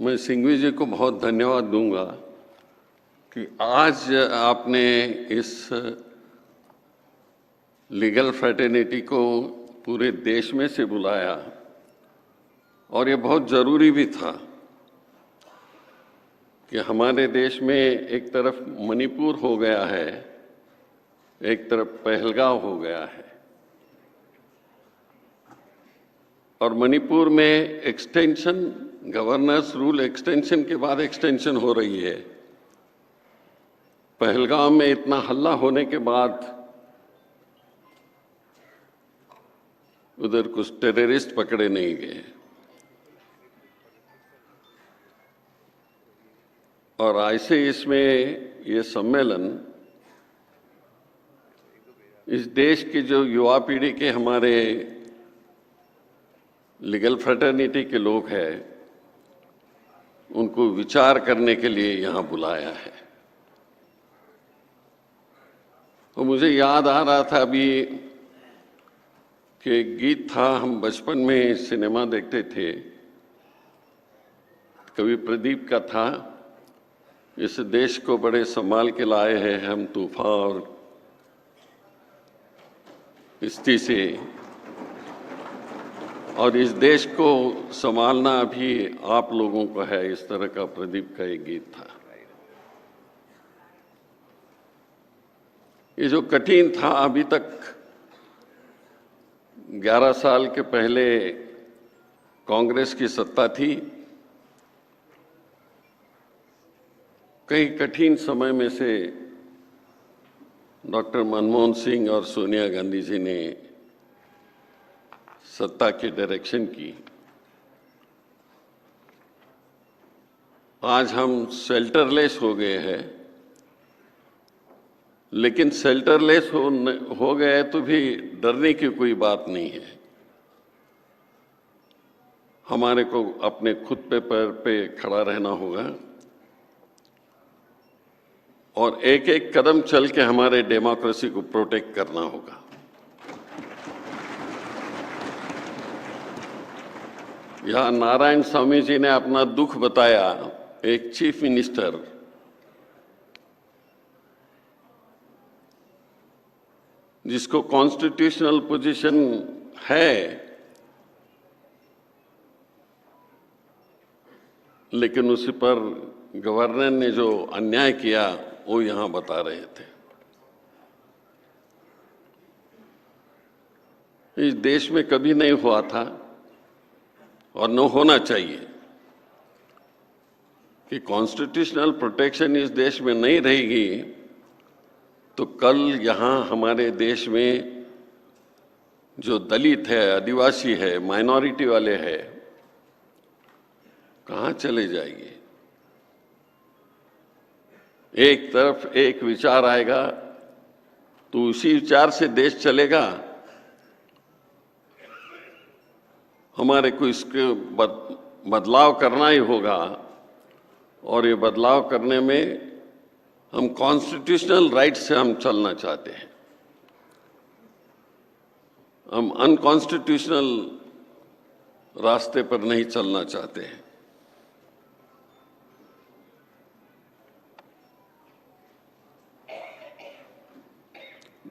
मैं सिंघवी जी को बहुत धन्यवाद दूंगा कि आज आपने इस लीगल फ्रेटर्निटी को पूरे देश में से बुलाया और ये बहुत ज़रूरी भी था कि हमारे देश में एक तरफ मणिपुर हो गया है, एक तरफ पहलगाम हो गया है और मणिपुर में एक्सटेंशन, गवर्नर्स रूल एक्सटेंशन के बाद एक्सटेंशन हो रही है। पहलगाम में इतना हल्ला होने के बाद उधर कुछ टेररिस्ट पकड़े नहीं गए और ऐसे इसमें ये सम्मेलन इस देश की जो युवा पीढ़ी के हमारे लीगल फ्रेटर्निटी के लोग हैं उनको विचार करने के लिए यहाँ बुलाया है। तो मुझे याद आ रहा था अभी कि गीत था, हम बचपन में सिनेमा देखते थे, कवि प्रदीप का था, इस देश को बड़े संभाल के लाए हैं हम तूफान और किश्ती से, और इस देश को संभालना अभी आप लोगों को है। इस तरह का प्रदीप का एक गीत था। ये जो कठिन था, अभी तक 11 साल के पहले कांग्रेस की सत्ता थी। कई कठिन समय में से डॉक्टर मनमोहन सिंह और सोनिया गांधी जी ने सत्ता की डायरेक्शन की। आज हम शेल्टरलेस हो गए हैं, लेकिन शेल्टरलेस हो गए तो भी डरने की कोई बात नहीं है। हमारे को अपने खुद पे पैर पे खड़ा रहना होगा और एक एक कदम चल के हमारे डेमोक्रेसी को प्रोटेक्ट करना होगा। यहाँ नारायण स्वामी जी ने अपना दुख बताया, एक चीफ मिनिस्टर जिसको कॉन्स्टिट्यूशनल पोजीशन है, लेकिन उस पर गवर्नर ने जो अन्याय किया वो यहाँ बता रहे थे। इस देश में कभी नहीं हुआ था और न होना चाहिए कि कॉन्स्टिट्यूशनल प्रोटेक्शन इस देश में नहीं रहेगी तो कल यहाँ हमारे देश में जो दलित है, आदिवासी है, माइनॉरिटी वाले हैं, कहाँ चले जाएंगे। एक तरफ एक विचार आएगा तो उसी विचार से देश चलेगा। हमारे को इसके बदलाव करना ही होगा और ये बदलाव करने में हम कॉन्स्टिट्यूशनल राइट से हम चलना चाहते हैं। हम अनकॉन्स्टिट्यूशनल रास्ते पर नहीं चलना चाहते हैं।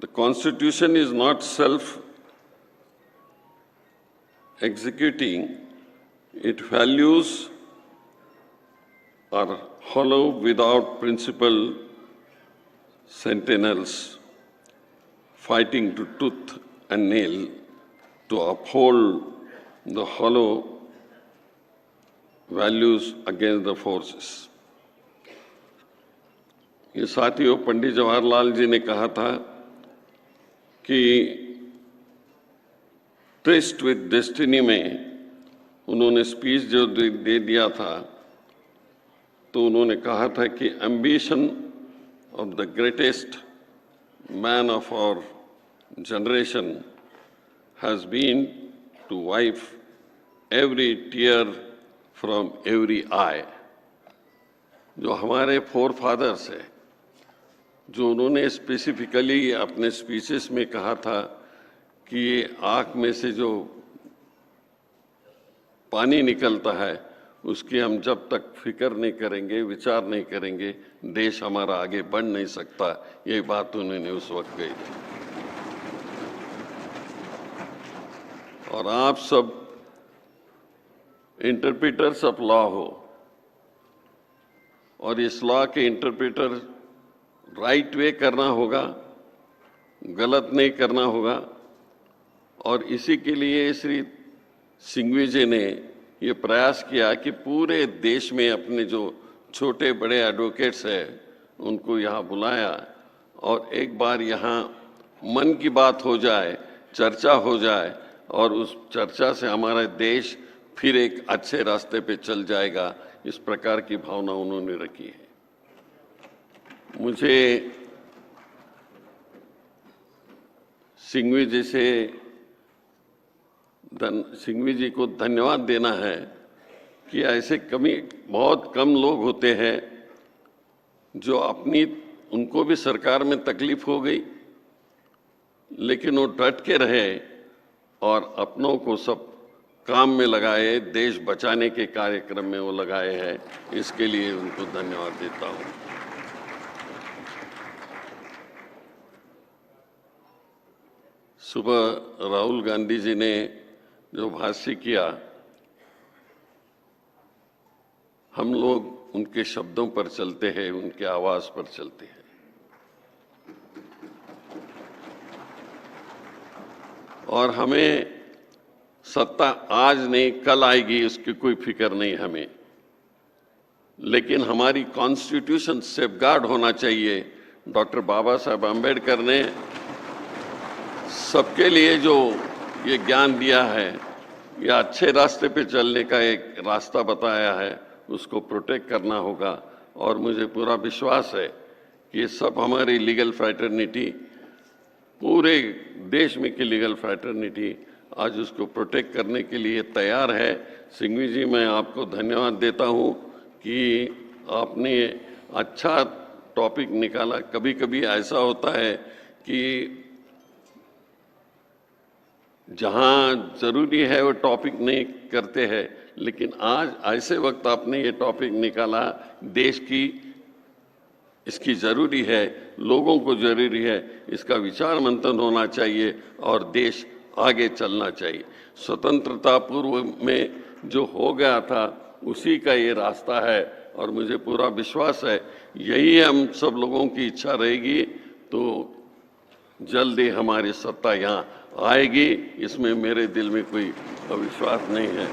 The Constitution is not self-executing, its values are hollow without principled sentinels fighting to tooth and nail to uphold the hollow values against the forces. ये साथियों, पंडित जवाहरलाल जी ने कहा था कि ट्रिस्ट विद डेस्टिनी में उन्होंने स्पीच जो दे दिया था तो उन्होंने कहा था कि ambition of the greatest man of our generation has been to wipe every tear from every eye. जो हमारे फोर फादर्स है, जो उन्होंने स्पेसिफिकली अपने स्पीचेस में कहा था कि ये आँख में से जो पानी निकलता है उसकी हम जब तक फिक्र नहीं करेंगे, विचार नहीं करेंगे, देश हमारा आगे बढ़ नहीं सकता। ये बात उन्होंने उस वक्त कही थी। और आप सब इंटरप्रीटर्स ऑफ लॉ हो और इस लॉ के इंटरप्रीटर राइट वे करना होगा, गलत नहीं करना होगा। और इसी के लिए श्री सिंघवी जी ने ये प्रयास किया कि पूरे देश में अपने जो छोटे बड़े एडवोकेट्स हैं उनको यहाँ बुलाया और एक बार यहाँ मन की बात हो जाए, चर्चा हो जाए और उस चर्चा से हमारा देश फिर एक अच्छे रास्ते पे चल जाएगा। इस प्रकार की भावना उन्होंने रखी है। मुझे सिंघवी जी को धन्यवाद देना है कि ऐसे बहुत कम लोग होते हैं जो उनको भी सरकार में तकलीफ हो गई लेकिन वो डट के रहे और अपनों को सब काम में लगाए, देश बचाने के कार्यक्रम में वो लगाए हैं। इसके लिए उनको धन्यवाद देता हूँ। सुबह राहुल गांधी जी ने जो भाष्य किया, हम लोग उनके शब्दों पर चलते हैं, उनके आवाज पर चलते हैं। और हमें सत्ता आज नहीं कल आएगी, उसकी कोई फिक्र नहीं हमें, लेकिन हमारी कॉन्स्टिट्यूशन सेफगार्ड होना चाहिए। डॉक्टर बाबा साहब आम्बेडकर ने सबके लिए जो ये ज्ञान दिया है, या अच्छे रास्ते पे चलने का एक रास्ता बताया है, उसको प्रोटेक्ट करना होगा। और मुझे पूरा विश्वास है कि ये सब हमारी लीगल फ्रैटर्निटी, पूरे देश में की लीगल फ्रैटर्निटी आज उसको प्रोटेक्ट करने के लिए तैयार है। सिंघवी जी, मैं आपको धन्यवाद देता हूँ कि आपने अच्छा टॉपिक निकाला। कभी कभी ऐसा होता है कि जहाँ जरूरी है वो टॉपिक नहीं करते हैं, लेकिन आज ऐसे वक्त आपने ये टॉपिक निकाला। देश की इसकी ज़रूरी है, लोगों को ज़रूरी है, इसका विचार मंथन होना चाहिए और देश आगे चलना चाहिए। स्वतंत्रता पूर्व में जो हो गया था उसी का ये रास्ता है और मुझे पूरा विश्वास है यही हम सब लोगों की इच्छा रहेगी तो जल्द ही हमारी सत्ता यहाँ आएगी। इसमें मेरे दिल में कोई अविश्वास नहीं है।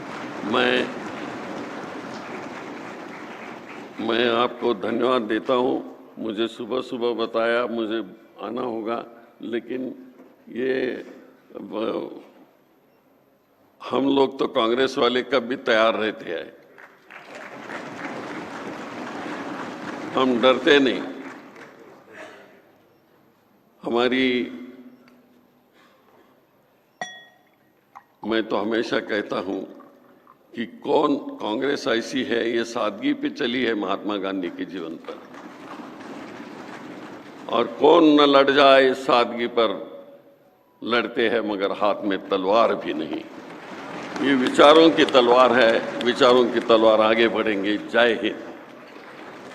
मैं आपको धन्यवाद देता हूँ। मुझे सुबह सुबह बताया मुझे आना होगा, लेकिन ये हम लोग तो कांग्रेस वाले कब भी तैयार रहते हैं, हम डरते नहीं। मैं तो हमेशा कहता हूं कि कौन कांग्रेस ऐसी है, ये सादगी पे चली है महात्मा गांधी के जीवन पर, और कौन न लड़ जाए इस सादगी पर लड़ते हैं मगर हाथ में तलवार भी नहीं। ये विचारों की तलवार है, विचारों की तलवार आगे बढ़ेंगे। जय हिंद।